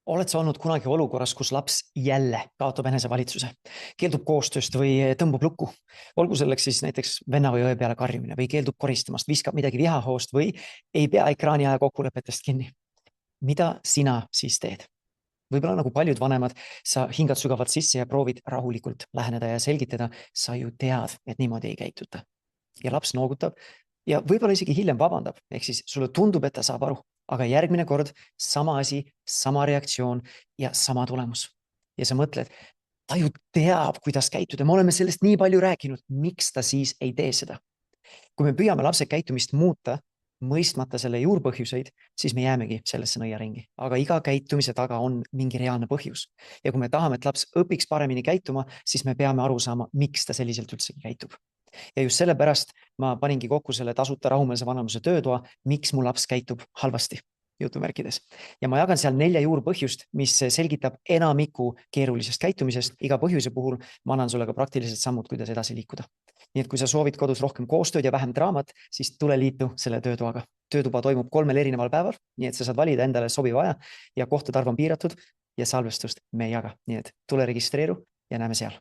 Oled sa olnud kunagi olukorras, kus laps jälle kaotab enesevalitsuse, keeldub koostööst või tõmbub lukku? Olgu selleks siis näiteks venna või õe peale karjumine või keeldub koristamast, viskab midagi vihahoost või ei pea ekraani aja kokkulepetest kinni. Mida sina siis teed? Võib-olla nagu paljud vanemad, sa hingad sügavalt sisse ja proovid rahulikult läheneda ja selgitada, sa ju tead, et niimoodi ei käituta. Ja laps noogutab ja võib-olla isegi hiljem vabandab, ehk siis sulle tundub, et ta saab aru, aga järgmine kord sama asi, sama reaktsioon ja sama tulemus. Ja sa mõtled, ta ju teab, kuidas käituda, me oleme sellest nii palju rääkinud, miks ta siis ei tee seda? Kui me püüame lapse käitumist muuta, mõistmata selle juurpõhjuseid, siis me jäämegi sellesse nõiaringi. Aga iga käitumise taga on mingi reaalne põhjus. Ja kui me tahame, et laps õpiks paremini käituma, siis me peame aru saama, miks ta selliselt üldsegi käitub. Ja just sellepärast ma paningi kokku selle tasuta rahumeelse vanemluse töötoa, miks mu laps käitub halvasti, jutumärkides. Ja ma jagan seal 4 juurpõhjust, mis selgitab enamiku keerulisest käitumisest. Iga põhjuse puhul ma annan sulle ka praktilised sammud, kuidas edasi liikuda. Nii et kui sa soovid kodus rohkem koostööd ja vähem draamat, siis tule liitu selle töötoaga. Töötuba toimub 3 erineval päeval, nii et sa saad valida endale sobiva aja ja kohtade arv on piiratud ja salvestust me ei jaga. Nii et tule registreeru ja näeme seal.